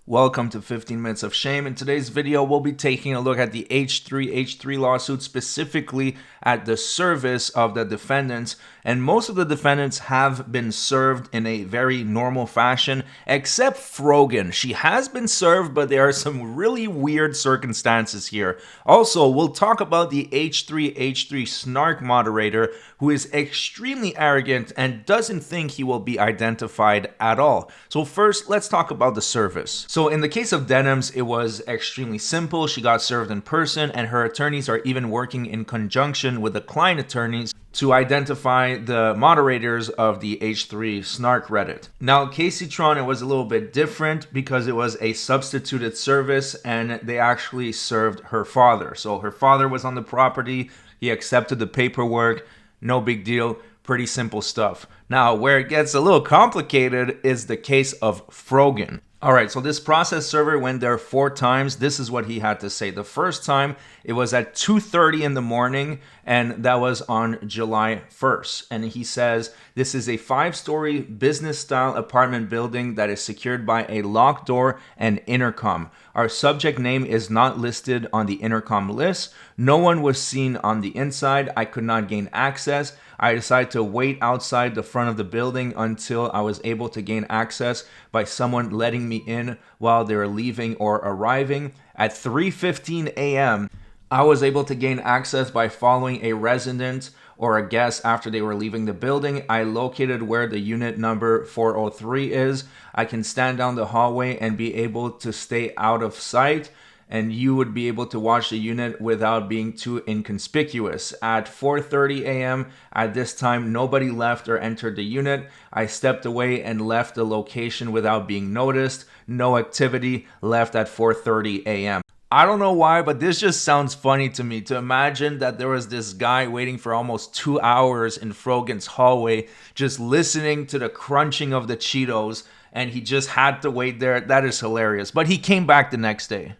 Welcome to 15 Minutes of Shame. In today's video, we'll be taking a look at the H3H3 lawsuit, specifically at the service of the defendants. And most of the defendants have been served in a very normal fashion, except Frogan. She has been served, but there are some really weird circumstances here. Also, we'll talk about the H3H3 Moderator, who is extremely arrogant and doesn't think he will be identified at all. So first, let's talk about the service. So in the case of Denims, it was extremely simple. She got served in person, and her attorneys are even working in conjunction with the Klein attorneys to identify the moderators of the H3Snar Reddit. Now, Caseytron, it was a little bit different because it was a substituted service and they actually served her father. So her father was on the property, he accepted the paperwork, no big deal, pretty simple stuff. Now, where it gets a little complicated is the case of Frogan. All right, so this process server went there 4 times. This is what he had to say. The first time, it was at 2:30 in the morning, and that was on July 1st. And he says, this is a 5-story business-style apartment building that is secured by a locked door and intercom. Our subject name is not listed on the intercom list. No one was seen on the inside. I could not gain access. I decided to wait outside the front of the building until I was able to gain access by someone letting me in while they were leaving or arriving. At 3:15 a.m., I was able to gain access by following a resident or a guest after they were leaving the building. I located where the unit number 403 is. I can stand down the hallway and be able to stay out of sight, and you would be able to watch the unit without being too inconspicuous. At 4:30 a.m., at this time, nobody left or entered the unit. I stepped away and left the location without being noticed. No activity, left at 4:30 a.m. I don't know why, but this just sounds funny to me, to imagine that there was this guy waiting for almost 2 hours in Frogan's hallway, just listening to the crunching of the Cheetos, and he just had to wait there. That is hilarious. But he came back the next day.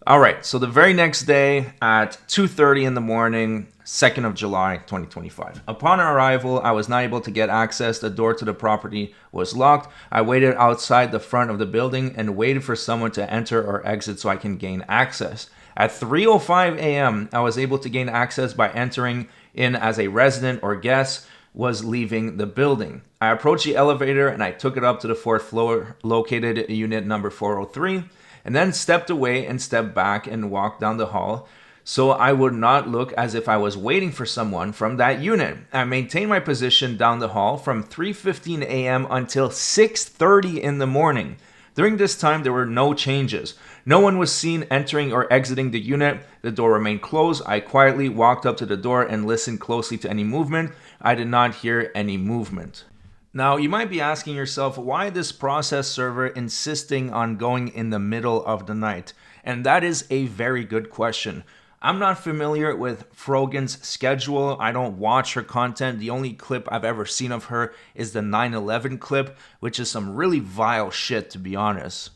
All right, so the very next day at 2:30 in the morning, 2nd of July, 2025. Upon arrival, I was not able to get access. The door to the property was locked. I waited outside the front of the building and waited for someone to enter or exit so I can gain access. At 3:05 a.m., I was able to gain access by entering in as a resident or guest was leaving the building. I approached the elevator and I took it up to the 4th floor, located at unit number 403. And then stepped away and stepped back and walked down the hall so I would not look as if I was waiting for someone from that unit. I maintained my position down the hall from 3:15 a.m. until 6:30 in the morning. During this time, there were no changes. No one was seen entering or exiting the unit. The door remained closed. I quietly walked up to the door and listened closely to any movement. I did not hear any movement. Now, you might be asking yourself, why this process server insisting on going in the middle of the night? And that is a very good question. I'm not familiar with Frogan's schedule. I don't watch her content. The only clip I've ever seen of her is the 9/11 clip, which is some really vile shit, to be honest.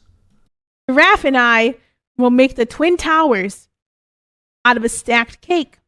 Raph and I will make the Twin Towers out of a stacked cake,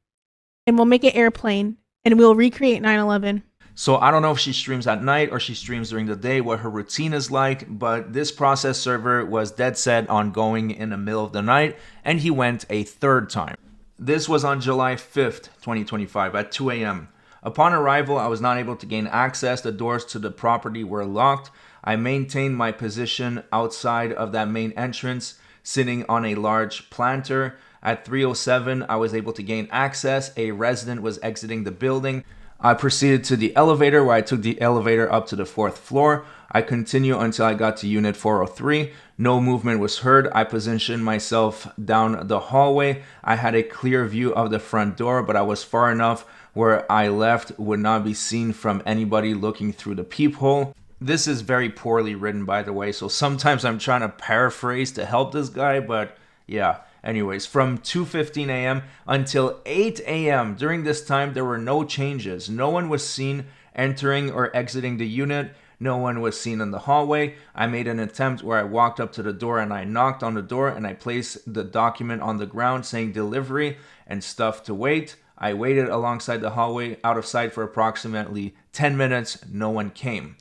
and we'll make an airplane, and we'll recreate 9/11. So I don't know if she streams at night or she streams during the day, what her routine is like, but this process server was dead set on going in the middle of the night, and he went a 3rd time. This was on July 5th, 2025 at 2 a.m. Upon arrival, I was not able to gain access. The doors to the property were locked. I maintained my position outside of that main entrance, sitting on a large planter. At 3:07, I was able to gain access. A resident was exiting the building. I proceeded to the elevator, where I took the elevator up to the 4th floor. I continued until I got to unit 403. No movement was heard. I positioned myself down the hallway. I had a clear view of the front door, but I was far enough where I left would not be seen from anybody looking through the peephole. This is very poorly written, by the way, so sometimes I'm trying to paraphrase to help this guy, but yeah. Anyways, from 2:15 a.m. until 8 a.m. during this time, there were no changes. No one was seen entering or exiting the unit. No one was seen in the hallway. I made an attempt where I walked up to the door and I knocked on the door and I placed the document on the ground saying delivery and stuff to wait. I waited alongside the hallway out of sight for approximately 10 minutes. No one came.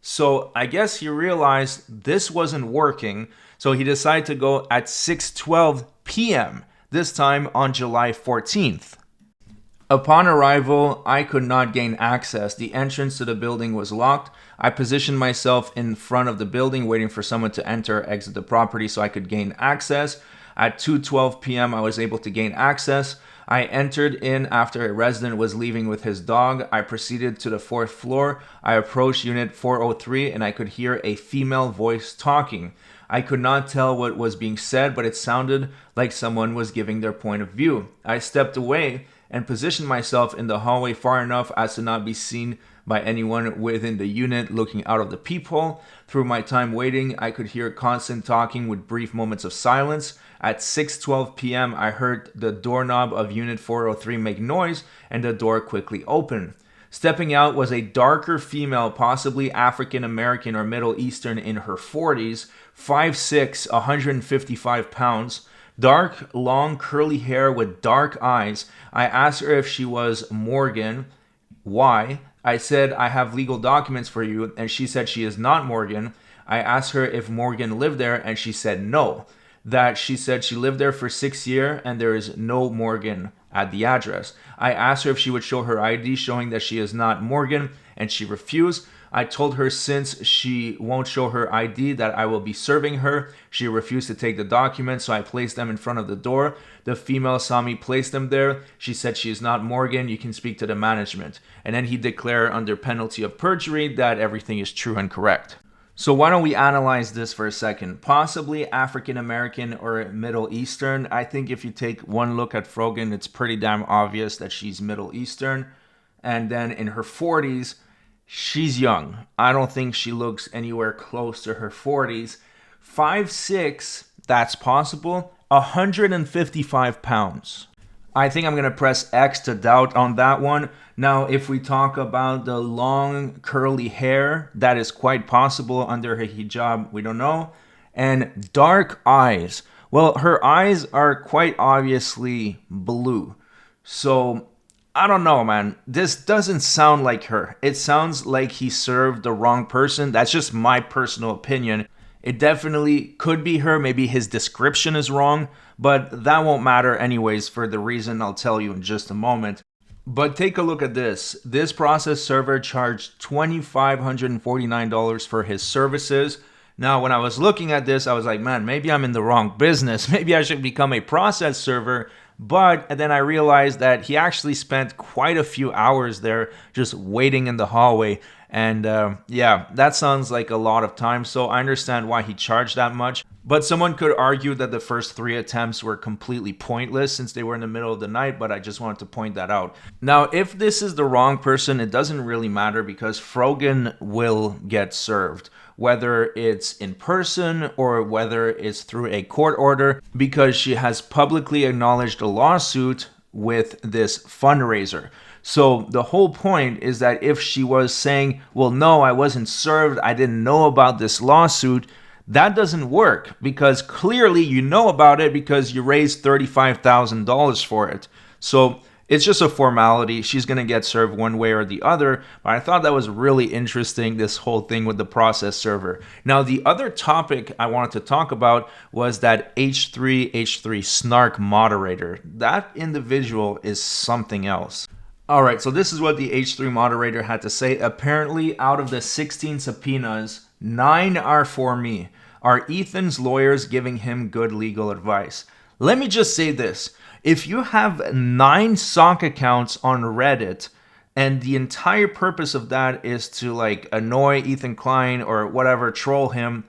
So I guess he realized this wasn't working. So he decided to go at 6:12 p.m., this time on July 14th. Upon arrival, I could not gain access. The entrance to the building was locked. I positioned myself in front of the building, waiting for someone to enter or exit the property so I could gain access. At 2:12 p.m., I was able to gain access. I entered in after a resident was leaving with his dog. I proceeded to the 4th floor. I approached unit 403 and I could hear a female voice talking. I could not tell what was being said, but it sounded like someone was giving their point of view. I stepped away and positioned myself in the hallway far enough as to not be seen by anyone within the unit looking out of the peephole. Through my time waiting, I could hear constant talking with brief moments of silence. At 6:12 p.m., I heard the doorknob of Unit 403 make noise and the door quickly open. Stepping out was a darker female, possibly African American or Middle Eastern, in her 40s, 5'6", 155 pounds. Dark, long, curly hair with dark eyes. I asked her if she was Morgan. Why? I said, I have legal documents for you, and she said she is not Morgan. I asked her if Morgan lived there, and she said no. That she said she lived there for 6 years, and there is no Morgan at the address. I asked her if she would show her ID showing that she is not Morgan, and she refused. I told her since she won't show her ID that I will be serving her. She refused to take the documents, so I placed them in front of the door. The female saw me place them there. She said she is not Morgan. You can speak to the management. And then he declared under penalty of perjury that everything is true and correct. So why don't we analyze this for a second? Possibly African American or Middle Eastern. I think if you take one look at Frogan, it's pretty damn obvious that she's Middle Eastern. And then in her 40s, she's young. I don't think she looks anywhere close to her 40s. 5'6", that's possible. 155 pounds. I think I'm going to press X to doubt on that one. Now, if we talk about the long curly hair, that is quite possible under her hijab. We don't know. And dark eyes. Well, her eyes are quite obviously blue. So I don't know, man. This doesn't sound like her. It sounds like he served the wrong person. That's just my personal opinion. It definitely could be her. Maybe his description is wrong, but that won't matter anyways for the reason I'll tell you in just a moment. But take a look at this. This process server charged $2,549 for his services. Now, when I was looking at this, I was like, man, maybe I'm in the wrong business. Maybe I should become a process server. But then I realized that he actually spent quite a few hours there just waiting in the hallway. And yeah, that sounds like a lot of time. So I understand why he charged that much. But someone could argue that the first 3 attempts were completely pointless since they were in the middle of the night, but I just wanted to point that out. Now, if this is the wrong person, it doesn't really matter because Frogan will get served, whether it's in person or whether it's through a court order, because she has publicly acknowledged a lawsuit with this fundraiser. So the whole point is that if she was saying, well, no, I wasn't served, I didn't know about this lawsuit, that doesn't work because clearly you know about it because you raised $35,000 for it. So it's just a formality. She's going to get served one way or the other. But I thought that was really interesting, this whole thing with the process server. Now, the other topic I wanted to talk about was that H3H3 Moderator. That individual is something else. All right, so this is what the H3 moderator had to say. Apparently, out of the 16 subpoenas, 9 are for me. Are Ethan's lawyers giving him good legal advice? Let me just say this. If you have 9 sock accounts on Reddit, and the entire purpose of that is to like annoy Ethan Klein or whatever, troll him,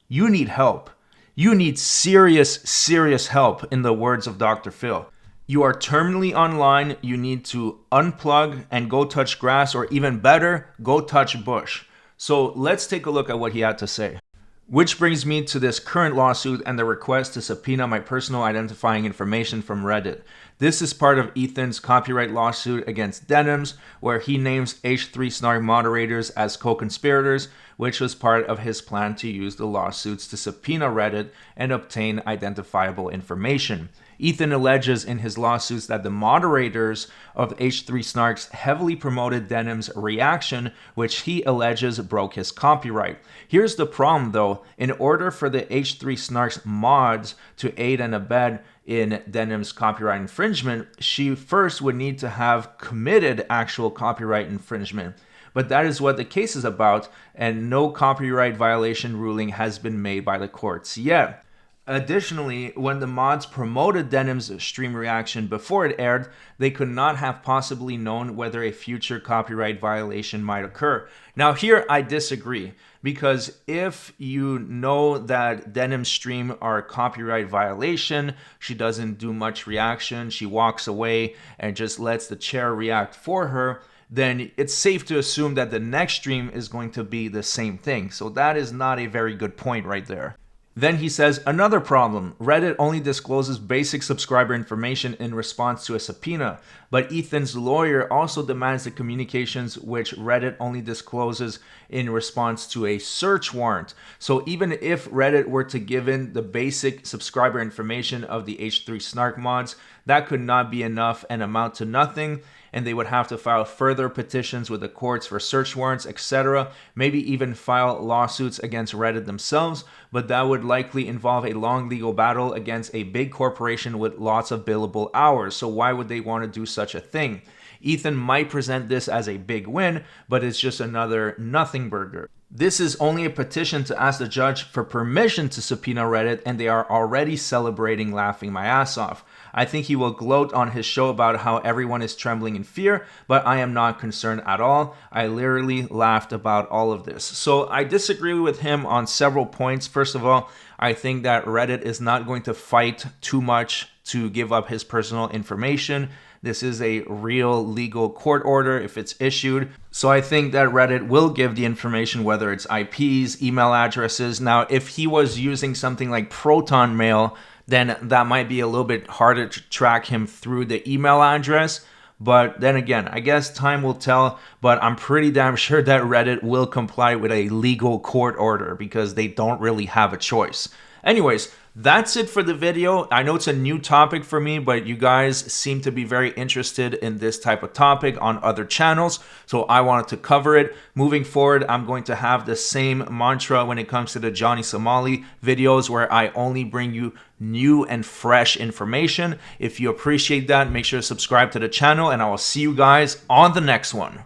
you need help. You need serious help, in the words of Dr. Phil. You are terminally online, you need to unplug and go touch grass, or even better, go touch bush. So let's take a look at what he had to say. Which brings me to this current lawsuit and the request to subpoena my personal identifying information from Reddit. This is part of Ethan's copyright lawsuit against Denims, where he names H3Snar Moderators as co-conspirators, which was part of his plan to use the lawsuits to subpoena Reddit and obtain identifiable information. Ethan alleges in his lawsuits that the moderators of H3Snarks heavily promoted Denim's reaction, which he alleges broke his copyright. Here's the problem though, though, in order for the H3Snar's mods to aid and abet in Denim's copyright infringement, she first would need to have committed actual copyright infringement. But that is what the case is about, and no copyright violation ruling has been made by the courts yet. Additionally, when the mods promoted Denim's stream reaction before it aired, they could not have possibly known whether a future copyright violation might occur. Now here I disagree, because if you know that Denim's stream are a copyright violation, she doesn't do much reaction, she walks away and just lets the chair react for her, then it's safe to assume that the next stream is going to be the same thing. So that is not a very good point right there. Then he says, another problem, Reddit only discloses basic subscriber information in response to a subpoena, but Ethan's lawyer also demands the communications which Reddit only discloses in response to a search warrant. So even if Reddit were to give in the basic subscriber information of the H3Snar mods, that could not be enough and amount to nothing, and they would have to file further petitions with the courts for search warrants, etc., maybe even file lawsuits against Reddit themselves, but that would likely involve a long legal battle against a big corporation with lots of billable hours, so why would they want to do such a thing? Ethan might present this as a big win, but it's just another nothing burger. This is only a petition to ask the judge for permission to subpoena Reddit, and they are already celebrating, laughing my ass off. I think he will gloat on his show about how everyone is trembling in fear, but I am not concerned at all. I literally laughed about all of this. So I disagree with him on several points. First of all, I think that Reddit is not going to fight too much to give up his personal information. This is a real legal court order if it's issued. So I think that Reddit will give the information, whether it's IPs, email addresses. Now, if he was using something like Proton Mail, then that might be a little bit harder to track him through the email address. But then again, I guess time will tell, but I'm pretty damn sure that Reddit will comply with a legal court order because they don't really have a choice. Anyways, that's it for the video. I know it's a new topic for me, but you guys seem to be very interested in this type of topic on other channels, so I wanted to cover it. Moving forward, I'm going to have the same mantra when it comes to the Johnny Somali videos, where I only bring you new and fresh information. If you appreciate that, make sure to subscribe to the channel, and I will see you guys on the next one.